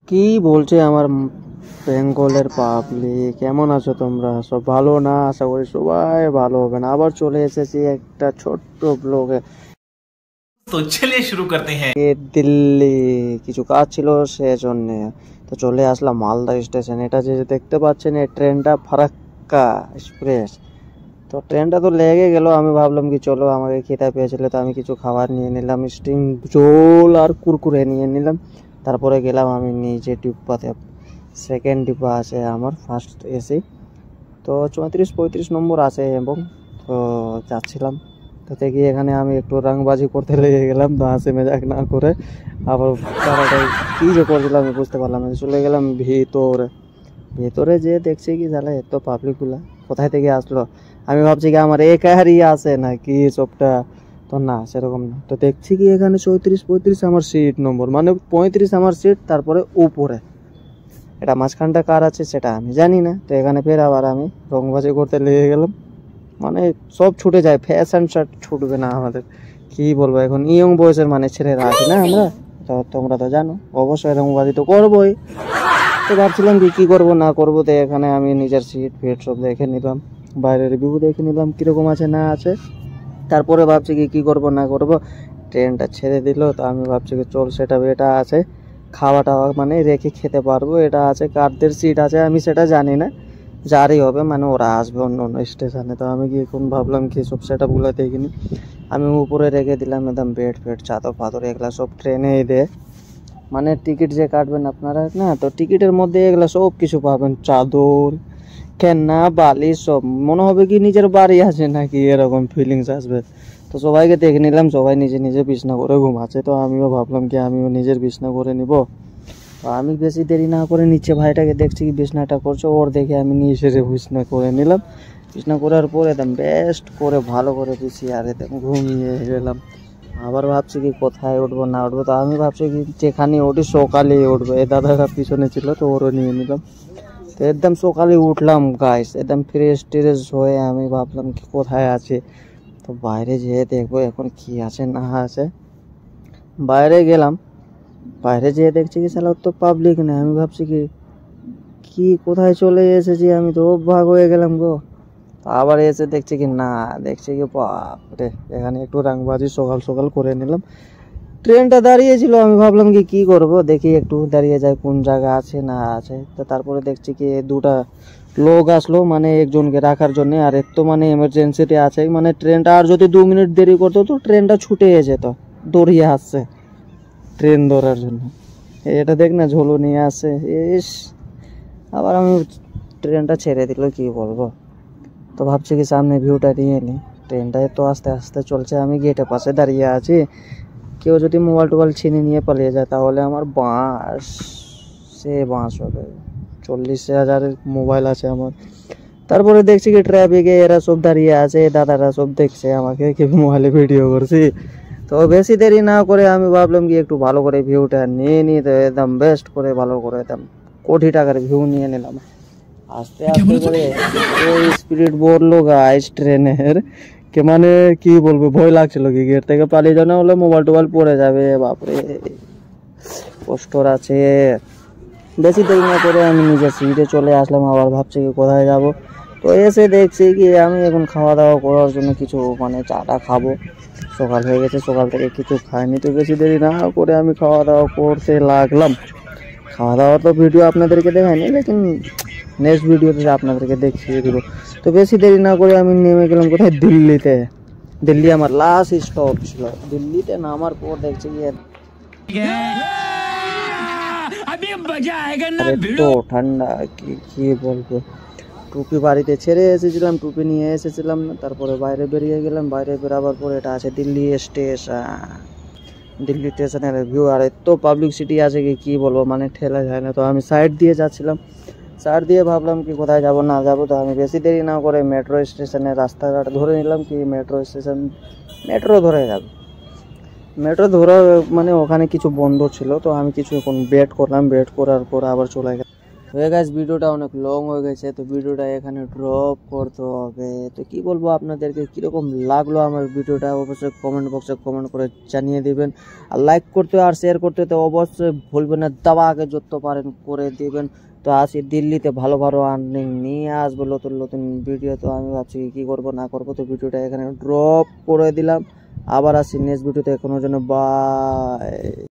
কি বলছে আমার বেঙ্গলের পাবলিক, কেমন আছো তোমরা? সব ভালো না? আশা করি সবাই ভালো হবে না। আবার চলে এসেছি একটা ছোট্ট ব্লগে। তো চলিए शुरू करते हैं। দিল্লি কিছু কাজ ছিল সেজন্য তো চলে আসলাম মালদা স্টেশন। এটা যে দেখতে পাচ্ছেন এই ট্রেনটা ফারাক্কা এক্সপ্রেস। তো ট্রেনটা তো লেগে গেল, আমি ভাবলাম কি চলো, আমাকে খিদে পেয়েছিল তো আমি কিছু খাবার নিয়ে নিলাম, স্টিং জল আর কুরকুরে নিয়ে নিলাম। তারপরে গেলাম আমি নিচে ডিব্বাতে, সেকেন্ড ডিব্বা আছে আমার, ফার্স্ট এসি। তো 34-35 নম্বর আছে এবং তো যাচ্ছিলাম। তো দেখি এখানে আমি একটু রংবাজি করতে লেগে গেলাম, তো হাসি মজাক না করে আবার তাড়াতাড়ি কী যে করছিলাম আমি বুঝতে পারলাম না। চলে গেলাম ভিতরে। ভেতরে যেয়ে দেখছি কি জানে এত পাবলিকগুলা কোথায় থেকে আসলো। আমি ভাবছি কি আমার একারই আছে না কি সবটা, তো না সেরকম না। তো দেখছি কি এখানে 34-35 আমার সিট নম্বর, মানে 35 আমার সিট, তারপরে উপরে এটা মাঝখানটা কার আছে সেটা আমি জানি না। তো এখানে ফের আবার আমি রংবাজি করতে লেগে গেলাম, মানে সব ছুটে যায়, ফ্যাশন শার্ট ছুটবে না আমাদের। কি বলবো, এখন ইয়ং বয়সের মানে ছেলেরা আছি না আমরা, তো তোমরা তো জানো অবশ্যই রংবাজি তো করবোই। তো ভাবছিলাম কি করবো না করবো, তো এখানে আমি নিজের সিট ফিট সব দেখে নিলাম, বাইরের রিভিউ দেখে নিলাম কীরকম আছে না আছে। তারপরে ভাবছি কি করবো না করবো, ট্রেনটা ছেড়ে দিল। তো আমি ভাবছি কি চল সেটা এটা আছে খাওয়া টাওয়া মানে রেখে খেতে পারবো, এটা আছে কারদের সিট আছে আমি সেটা জানি না, যারই হবে মানে ওরা আসবে অন্য অন্য স্টেশনে। তো আমি কি এখন ভাবলাম কি সব সেটা ভুলে দেখিনি, আমি উপরে রেখে দিলাম একদম বেড ফেড চাদর ফাদর এগুলো সব ট্রেনেই দেয়, মানে টিকিট যে কাটবেন আপনারা না, তো টিকিটের মধ্যে এগুলো সব কিছু পাবেন, চাদর খেলনা বালিশ সব, মনে হবে কি নিজের বাড়ি আছে নাকি এরকম ফিলিংস আসবে। তো সবাইকে দেখে নিলাম, সবাই নিজে নিজে বিছনা করে ঘুমাচ্ছে, তো আমিও ভাবলাম কি আমিও নিজের বিছনা করে নিব। তো আমি বেশি দেরি না করে নিচে ভাইটাকে দেখছি কি বিছনাটা করছে, ওর দেখে আমি নিচে বিছনা করে নিলাম। বিছনা করার পর একদম বেস্ট করে ভালো করে বিছিয়ে আর একদম ঘুমিয়ে গেলাম। আবার ভাবছি কি কোথায় উঠবো না উঠবো, তো আমি ভাবছি কি যেখানে উঠি সকালে উঠবো, এই দাদাটা পিছনে ছিল তো ওরও নিয়ে নিলাম। তো একদম সকালে উঠলাম গাইস, একদম ফ্রেশ ট্রেশ হয়ে আমি ভাবলাম কি কোথায় আছে, তো বাইরে যেয়ে দেখবো এখন কি আছে না আছে। বাইরে গেলাম, বাইরে যেয়ে দেখছি কি সালা তো পাবলিক নেই। আমি ভাবছি কি কি কোথায় চলে এসেছি, আমি তো অবাক হয়ে গেলাম গো। আবার এসে দেখছি কি না, দেখছি কি বাপরে, এখানে একটু রাংবাজি সকাল সকাল করে নিলাম। ট্রেনটা দাঁড়িয়েছিল, আমি ভাবলাম কি কি করব, দেখি একটু দাঁড়িয়ে যায় কোন জায়গা আছে না আছে। তো তারপরে দেখছি কি দুটা লোক আসলো মানে একজনকে রাখার জন্য, আর এক তো মানে এমার্জেন্সিতে আছে, মানে ট্রেনটা আর যদি 2 মিনিট দেরি করতো তো ট্রেনটা ছুটে যেত, দৌড়িয়ে আসছে ট্রেন ধরার জন্য। এটা দেখ না ঝোলো নিয়ে আসে, ইস। আবার আমি ট্রেনটা ছেড়ে দিল কি বলবো। তো ভাবছি কি সামনে ভিউটা নিয়ে নিই, ট্রেনটায় তো আস্তে আস্তে চলছে, আমি গেটের পাশে দাঁড়িয়ে আছি। কেউ যদি মোবাইল টোবাইল ছিনে নিয়ে পালিয়ে যায় তাহলে আমার বাঁশ হবে। 40,000 মোবাইল আছে আমার। তারপরে দেখছি কি ট্রাফিকে এরা সব দাঁড়িয়ে আছে, দাদারা সব দেখছে আমাকে কি মোবাইলে ভিডিও করছি। তো বেশি দেরি না করে আমি ভাবলাম কি একটু ভালো করে ভিউটা নিয়ে নিই, তো একদম বেস্ট করে ভালো করে একদম কোটি টাকার ভিউ নিয়ে নিলাম। আস্তে আস্তে করে ওই স্পিড বললো গাইস ট্রেনের, কে মানে কি বলবো, ভয় লাগছিল কি গেট থেকে পালিয়ে যাওয়া হলে মোবাইল টোবাইল পড়ে যাবে, বাপরে কষ্ট আছে। বেশি দেরি না করে আমি নিজের সিটে চলে আসলাম, আবার ভাবছি কি কোথায় যাব। তো এসে দেখছি কি আমি এখন খাওয়া দাওয়া করার জন্য কিছু মানে চাটা খাবো, সকাল হয়ে গেছে, সকাল থেকে কিছু খাইনি। তো বেশি দেরি না করে আমি খাওয়া দাওয়া করতে লাগলাম। খাওয়া দাওয়া তো ভিডিও আপনাদেরকে দেখায়নি, লেকিন নেক্সট ভিডিওতে আপনাদেরকে দেখিয়ে দেবো। তো বেশি দেরি না করে আমি নেমে গেলাম কোথায়, দিল্লিতে। দিল্লি আমার লাস্ট স্টপ ছিল। দিল্লিতে নামার পর দেখছি গিয়ে তো ঠান্ডা কি বলবো। টুপি বাড়িতে ছেড়ে এসেছিলাম, টুপি নিয়ে এসেছিলাম না, তারপরে বাইরে বেরিয়ে গেলাম। বাইরে বেরাবার পর এটা আছে দিল্লি স্টেশন। দিল্লি স্টেশনের ভিউ আর এত পাবলিক সিটি আছে কি বলবো, মানে ঠেলা যায় না। তো আমি সাইড দিয়ে যাচ্ছিলাম, সাইড দিয়ে ভাবলাম কি কোথায় যাব না যাব। তো আমি বেশি দেরি না করে মেট্রো স্টেশনের রাস্তাঘাট ধরে নিলাম, কি মেট্রো স্টেশন মেট্রো ধরে যাব। মেট্রো ধরা মানে ওখানে কিছু বন্ধ ছিল, তো আমি কিছু এখন ওয়েট করলাম, ওয়েট করার পর আবার চলে গেলাম। তো গাইস ভিডিওটা অনেক লং হয়ে গেছে, তো ভিডিওটা এখানে ড্রপ করতে হবে। তো কি বলবো আপনাদেরকে, কিরকম লাগলো আমার ভিডিওটা অবশ্যই কমেন্ট বক্সে কমেন্ট করে জানিয়ে দিবেন। আর লাইক করতে আর শেয়ার করতে তো অবশ্যই ভুলবেন না, দাবাকে যত পারেন করে দিবেন। তো আসি দিল্লিতে ভালো ভালো আর্নিং নিয়ে আসবো নতুন নতুন ভিডিও। তো আমি ভাবছি কি করবো না করবো, তো ভিডিওটা এখানে ড্রপ করে দিলাম। আবার আসি নেক্সট ভিডিওতে, এখনোর জন্য বাই।